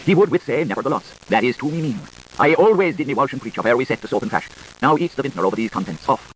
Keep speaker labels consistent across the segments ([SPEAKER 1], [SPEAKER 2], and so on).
[SPEAKER 1] He would with say, nevertheless, that is to me mean. I always did me wash and preach of ere we set the soap and trash. Now eats the vintner over these contents off.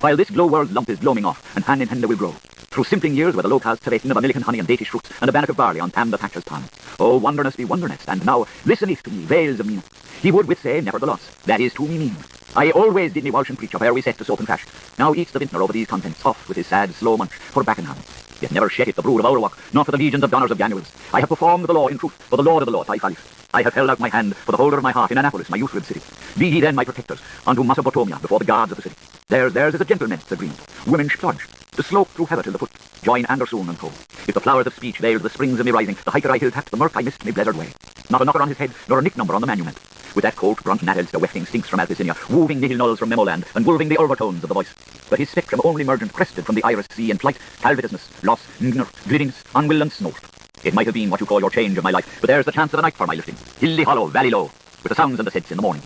[SPEAKER 1] While this glow world lump is gloaming off, and hand in hand they will grow, through simpling years where the low casts have eaten of a milk and honey and datish fruits, and a bannock of barley on tam the thatcher's pan. Oh, wonderness be wonderness, and now listeneth to me, vales of mean. He would with say, nevertheless, that is to me mean. I always did me wash and preach of ere we set the soap and trash. Now eats the vintner over these contents off with his sad, slow munch for back in hand. Yet never sheddeth the brood of our work, not for the legions of donors of Januals. I have performed the law in truth, for the Lord of the Lord, I Khalif. I have held out my hand for the holder of my heart in Annapolis, my youth-ribbed city. Be ye then my protectors, unto Mesopotamia, before the gods of the city. Theirs is a gentleness, the green, women's plodge, the slope through heather till the foot, join Andersoon and co. If the flowers of speech veiled the springs of me rising, the hiker I hill tapped, the murk I missed me blizzard way. Not a knocker on his head, nor a nick number on the monument. With that cold brunt nattles the wefting stinks from Alpicinia, woving nihil nulls from Memoland, and wolving the overtones of the voice. But his spectrum only emergent crested from the iris sea in flight, calvitousness, loss, gnur, gliddings, unwill and snort. It might have been what you call your change of my life, but there's the chance of a night for my lifting. Hilly hollow, valley low, with the sounds and the sets in the morning.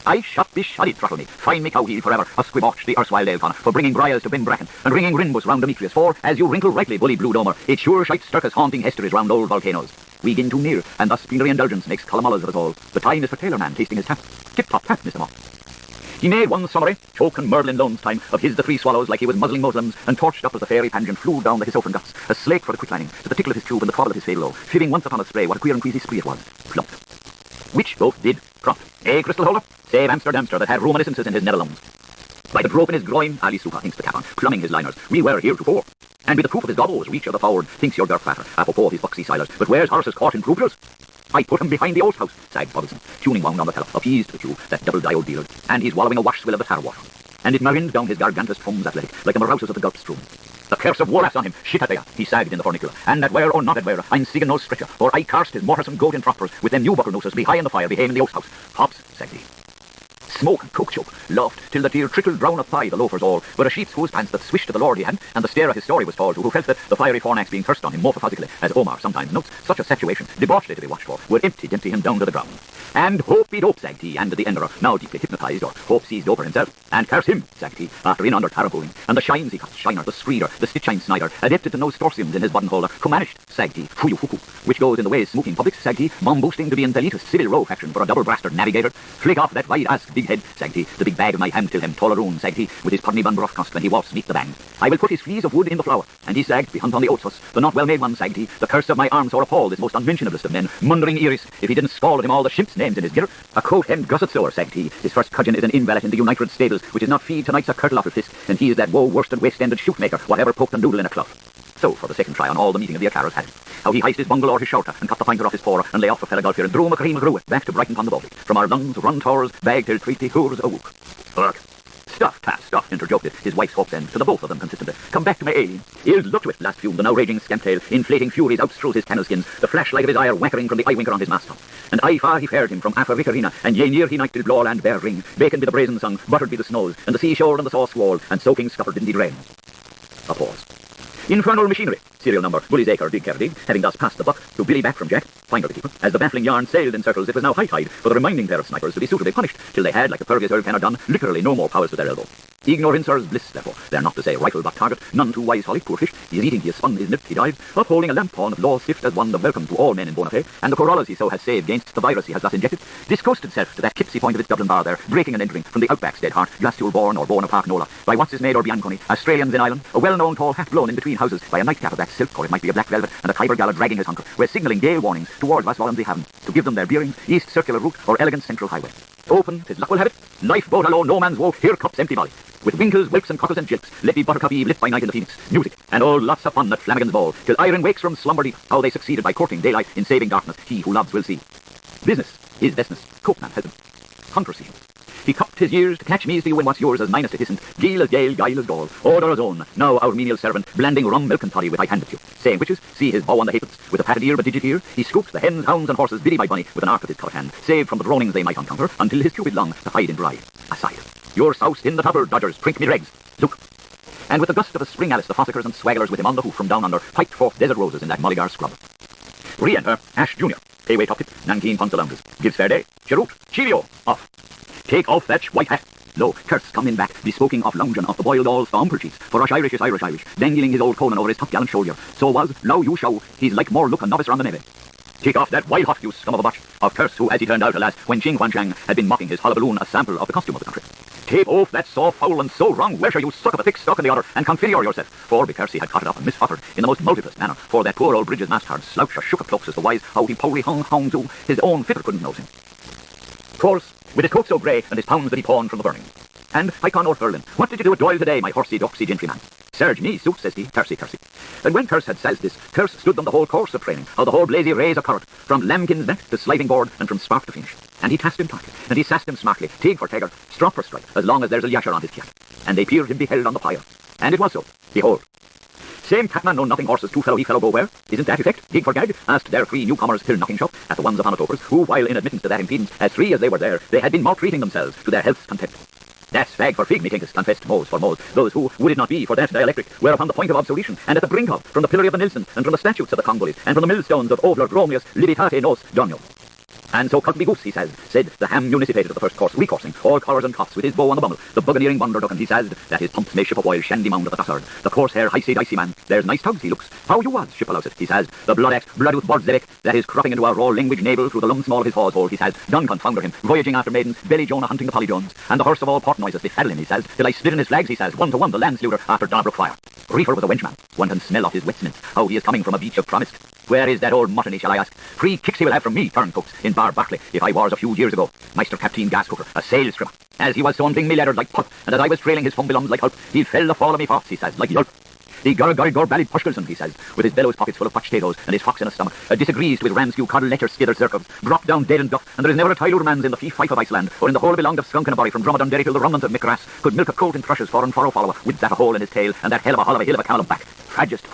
[SPEAKER 1] I shot be shoddy throttle me, find me cow heel forever, a squibotch the erstwhile Dale Connor, for bringing briars to bin bracken, and ringing Rinbus round Demetrius, for, as you wrinkle rightly, bully blue domer, it sure shite Sturkis haunting histories round old volcanoes. We gin too near, and thus plenary indulgence makes columnullas of us all. The time is for tailor man tasting his tap. Tip-top tap, Mr. Mock. He made one summary, choke and murder in Lone's time, of his the three swallows like he was muzzling Muslims, and torched up as the fairy pageant flew down the Hisophran guts, a slake for the quicklining, to the tickle of his tube and the twaddle of his fable, fibbing once upon a spray what a queer and queasy spree it was. Plump. Which both did prompt. Crystal holder, save Amsterdamster that had reminiscences in his Netherlands. By the rope in his groin, Ali Supa thinks the cap on, plumbing his liners, we were heretofore. And with the proof of his gobbles, reach of the forward, thinks your dirt fatter, apropos of his buxy silers, but where's horses caught in croupiers? I put him behind the old house, sagged Bobbison, tuning wound on the teller, appeased with you, that double diode dealer, and he's wallowing a wash swill of the tar water. And it marined down his gargantus foams athletic, like the morouses of the Gulf stream. The curse of Wallace on him, shit at there, he sagged in the furnicular, and at where or not at where, I'm seeking no stretcher, for I cast his mortisome goat in proppers, with them new buckle noses, be high in the fire, behave in the oast house. Hops, sagged he. Smoke and coke choke, laughed till the tear trickled down a thigh, the loafers all, were a sheep's whose pants that swished to the lord he had, and the stare of his story was told to, who felt that the fiery fornax being thirst on him morphophysically, as Omar sometimes notes, such a situation, debauchedly to be watched for, would empty him down to the ground. And hope he'd hope, sagged he, and the enderer, now deeply hypnotized, or hope seized over himself, and curse him, sagged he, after in under tarampooling, and the shines he cut, shiner, the screeder, the stitchine snider, adapted to no storsiums in his buttonholder, commanished, sagged he, fuyu fuku, which goes in the way smoking publics, sagged he, mom boosting to be in the elitist civil row faction for a double-brasted navigator, flick off that wide-ass big head, sagged he, the big bag of my ham till him tollaroon, sagged he, with his pudney bun broth cost when he walks meet the band. I will put his fleas of wood in the flour, and he sagged, be hunt on the oats fuss, the not well-made one, sagged he, the curse of my arms or appall this most unmentionablest of men, mundering Eris, if he didn't spawl at him all the shimps' names in his gear, a coat-hemmed gusset sower, sagged he, his first cudgeon is an invalid in the United Stables, which is not feed tonight's a curtle off his fist, and he is that woe-worsted waste-ended shoot-maker, whatever poked and doodle in a clough. So, for the second try on all the meeting of the Acaras had it. How he heist his bungle or his shouter, and cut the pointer off his fore, and lay off for Felagolfir, and drew McCream McGrew back to Brighton upon the Baltic, from our lungs, run towers, bag till treaty, hoors, a whoop. Ugh. Stuff, stuff, interjected his wife's hawk's end to the both of them consistently. Come back to my alien. He'll look to it, last fume, the now raging scamp-tail, inflating furies outstrews his cannel skins, the flashlight of his ire wackering from the eye-winker on his masttop. And aye far he fared him from Africarina, and yea near he night till Blawland bear ring, bacon be the brazen song, buttered be the snows, and the seashore and the sauce wall, and soaking scuppered indeed rain. A pause. Infernal machinery, serial number, Bully's Acre, Dig Care Dig, having thus passed the buck to Billy back from Jack, finder the keeper. As the baffling yarn sailed in circles, it was now high tide for the reminding pair of snipers to be suitably punished, till they had, like the pervious Earl Kenner done, literally no more powers to their elbow. Ignorancers bliss, therefore. They're not to say rifle but target, none too wise holly, poor fish. He is eating, he is spun, he is nipped, he died, upholding a lamp horn of law stiff as one of welcome to all men in bona fide, and the corollas he so has saved against the virus he has thus injected, discoasted self to that kipsy point of its Dublin bar there, breaking and entering from the outback's dead heart, Glastule born or born of Park Nola, by what's his maid or Bianconi, Australians in Ireland, a well-known tall hat blown in between houses by a nightcap of that silk, or it might be a black velvet, and a Tiber gala dragging his hunker, were signalling gale warnings towards us Wallensley Haven, to give them their bearings, east circular route or elegant central highway. Open, his luck will have it, lifeboat alone, no man's woe, here cups empty molly. With winkles, whelps and cockles and jilts, let be buttercup eve lit by night in the Phoenix, music, and all lots of fun at Flanagan's ball, till Iron wakes from slumber deep, how they succeeded by courting daylight in saving darkness, he who loves will see. Business, his business, Copeman has him. Hunter seals. He cupped his ears to catch me for you and what's yours as mine as it isn't. Gale as gale, guile as gall, order as own, now our menial servant, blanding rum, milk and toddy with I hand it you. Saying whiches, see his bow on the halfpence, with a patted ear but digit ear, he scoops the hens, hounds and horses biddy by bunny with an arc of his cut hand, saved from the dronings they might encounter, until his cupid lung to hide in dry. Aside. You're soused in the tubber, dodgers, prink me dregs. Look. And with the gust of a spring Alice, the fossickers and swagglers with him on the hoof from down under, piped forth desert roses in that Mulligar scrub. Re-enter Ash Jr. Payway top tip, Nankeen Ponce Lounges. Gives fair day. Cheroot. Cheerio. Off. Take off that white hat. Lo, Kurt's coming back, bespoking of lounging off the boiled all stomper cheeks, for Irish is Irish, dangling his old Conan over his top gallant shoulder. So was, now you show, he's like more look a novice on the navy. Take off that wild hot, you scum of a botch, of Kurt's who, as he turned out, alas, when Ching Huanshang had been mocking his hullaballoon a sample of the costume of the country. Take off that so foul and so wrong wesher, you suck of a thick stock in the other, and configure yourself. For because he had caught it up and misfottered in the most multiplest manner, for that poor old Bridges mastard slouch or shook of cloaks as the wise how he poorly hung to his own fitter couldn't nose him. Of course, with his coat so grey and his pounds that he pawned from the burning. And I con North Berlin, what did you do at Doyle today, my horsey doxy gentryman? Serge me, suit, says he, Kersey. And when Kerse had says this, Kerse stood on the whole course of training, how the whole blazy rays of current, from lambkin's neck to sliding board, and from spark to finish. And he tasked him tightly, and he sassed him smartly, tig for tagger, strop for stripe, as long as there's a yasher on his cap. And they peered and beheld on the pyre. And it was so. Behold. Same catman know nothing horses, two fellow he fellow go where? Isn't that effect? Gig for gag? Asked their three newcomers till knocking shop at the ones upon Otokers, who, while in admittance to that impedance, as free as they were there, they had been maltreating themselves to their health's content. That's fag for fig, methinkest, confessed Mose for Mose, those who, would it not be for that dialectic, were upon the point of obsolescence, and at the brink of, from the pillory of the Nilsson, and from the statutes of the Congolese, and from the millstones of Ovler Gromius, Libitate Nos Donio. And so Cugby Goose, he says, said the ham municipated of the first course, recoursing, all collars and cuffs, with his bow on the bummel, the buccaneering wonder duck, and he says that his pumps may ship a while shandy mound of the Gossard, the coarse hair, hicey dicey man, there's nice tugs, he looks, how you was, ship allows it, he says, the blood-out Bordzevik, that is cropping into our raw language navel through the lum small of his hawse hole, he says, done confounder him, voyaging after maidens, belly Jonah hunting the Polly Jones, and the horse of all port noises befaddle him, he says, till I split in his flags, he says, 1-to-1 the Landsleuter after Donnybrook fire. Reefer was a wenchman, one can smell off his wet cement, how he is coming from a beach of promise. Where is that old muttony, shall I ask? 3 kicks he will have from me, turncoats, in Bar Barclay, if I was a few years ago. Meister Captain Gas Cooker, a sail strimmer. As he was sounding me letters like pup, and as I was trailing his fumbilums like hulp, he'd fell the fall of me fox, he says, like yelp. The gurr bally Pushkelson, he says, with his bellows pockets full of potatoes potatoes, and his fox in his stomach, disagrees to his ramskew coddle lecher skither circles, brought down dead and duff, and there is never a tiled man's in the fief of Iceland, or in the whole belonged of skunk and a body from Dromedon till the remnant of Mickgrass, could milk a colt in thrushes for and follower with that a hole in his tail, and that hell of a hollow hill of a camel back. Tragist.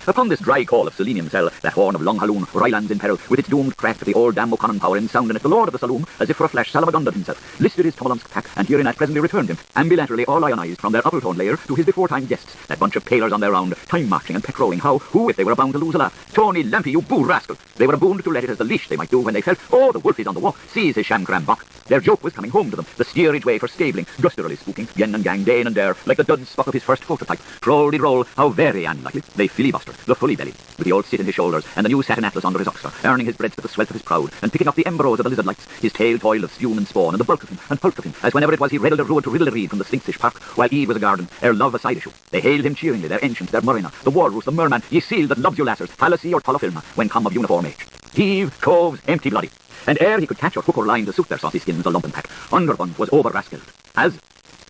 [SPEAKER 1] Upon this dry call of selenium cell, that horn of Long Halloon, Rylands in peril, with its doomed craft of the old damn O'Connor power in sounding it, the lord of the saloon, as if for a flash Salamagundan himself, lifted his Tumulumsk pack, and herein at presently returned him, ambilaterally all ionized from their upper-tone layer to his before-time guests, that bunch of palers on their round, time-marching and patrolling, who, if they were bound to lose a laugh, Tony Lampy, you boo rascal, they were bound to let it as the leash they might do when they felt, oh, the wolf is on the walk, seize his shamcram buck. Their joke was coming home to them, the steerage way for stabling, gusturally spooking, yen and gang, day and dare, like the dud spock of his first prototype. Roll, how very unlikely, they filibuster, the fully belly, with the old sit in his shoulders, and the new satin atlas under his oxter, earning his breadth with the swelth of his proud, and picking up the embers of the lizard lights, his tail toil of spume and spawn, and the bulk of him, and pulp of him, as whenever it was he reddled a road to riddle a reed from the stinkfish park, while Eve was a garden, ere love a side issue. They hailed him cheeringly, their ancient, their murrina, the walrus, the merman, ye seal that loves you lassers, fallacy or tolofilma, when come of uniform age. Heave, coves, empty bloody. And ere he could catch or hook or line to suit their saucy skins, the lumpen pack, Underbun was over rascaled. As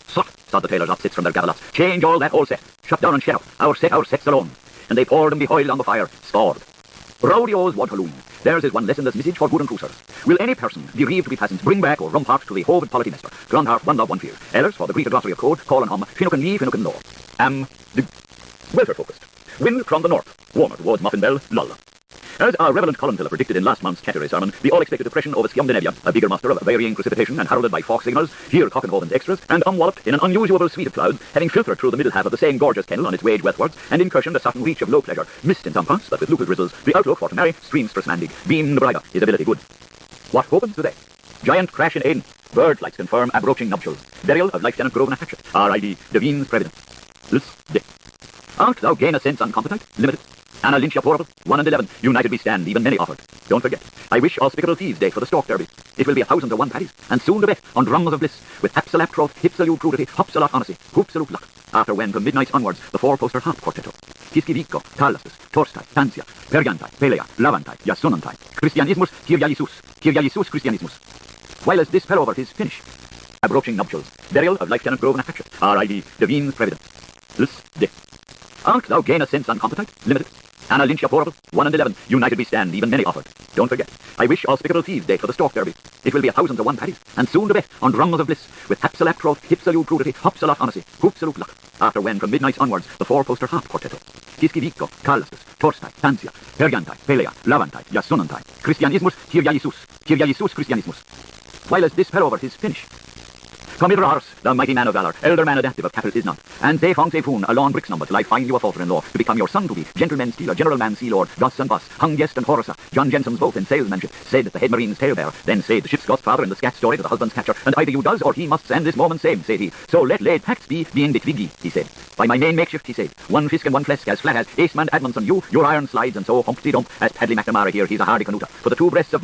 [SPEAKER 1] sot, sod the tailors opposites from their gavalots, change all that whole set, shut down and shut out, our set's alone. And they poured and behoiled on the fire, scored. Rowdy-O's Wadhalloon, theirs is one lessonless message for good and cruisers. Will any person, bereaved to be passants, bring back or rump heart to the hovid polity nester, grand heart, one love, one fear. Ellers, for the Greek glossary of code, call and hum, finnock and knee, finnock and law. The welfare-focused. Wind from the north, warmer towards Muffin Bell, lull. As our reverend Columcille predicted in last month's Canterbury sermon, the all-expected depression over Sciamdenevia, a bigger master of varying precipitation and heralded by Fox signals, here Cockenhoven's extras, and unwalloped in an unusual suite of clouds, having filtered through the middle half of the same gorgeous kennel on its wage westwards, and incursioned a certain reach of low pleasure, missed in some parts, but with Lucas Grizzles, the outlook for to marry, streamstress mandig, beam the brighter, his ability good. What opens today? Giant crash in Aden, bird flights confirm abroaching nuptials, burial of Lieutenant Grosvenor Hatchet, R.I.D. Devine's President. This day. Art thou gain a sense uncompetent, limited? Anna Lynch portable, 1 and 11, united we stand, even many offered. Don't forget, I wish auspicial thieves' day for the Stork Derby. It will be 1,000 to 1 paddies, and soon to bet on drums of bliss, with hapsalap troth, hipsalute crudity, hopsalot honesty, hoopsalute luck. After when, from midnight onwards, the 4-poster harp quartetto. Kiskivico, Talastus, Torstai, Tansia, Pergantai, Pelea, Lavantai, Yasunantai, Christianismus, Kyria Jesus Christianismus. While as this fell over his finish, abroaching nuptials, burial of Lieutenant Grosvenor Hatchet, R.I.D. Devine's President. This day. Art thou gain a sense uncompetent, limited? Anna Lynch portable, 1 and 11, united we stand, even many offered. Don't forget, I wish auspicial thieves' day for the Stork Derby. It will be 1,000 to 1 paddies, and soon to bet on drums of bliss, with hapsalap troth, hipsalute crudity, hopsalot honesty, hoopsalute luck. After when, from midnight onwards, the 4-poster harp quartetto. Kiskivico, Talastus, Torstai, Tansia, Pergantai, Pelea, Lavantai, Yasunantai, Christianismus, Kyria Jesus Christianismus. While as this fell over his finish, Come hither, horse, the mighty man of valour, elder man adaptive of cattle is not. And say fong say foon, a lawn bricks number, till I find you a father-in-law, to become your son to be, gentleman stealer, general man sea lord, goss and boss, hung guest and horsa, John Jensen's both in salesmanship, said the head marine's talebearer, then said the ship's godfather in the scat story to the husband's catcher, and either you does or he must send this moment same, said he. So let laid pacts be, being bitwiggy, he said. By my main makeshift, he said, one fisk and one flesk as flat as Aceman Admonson, you, your iron slides, and so humpty dump, as Padley McNamara here, he's a hardy canuter, for the two breasts of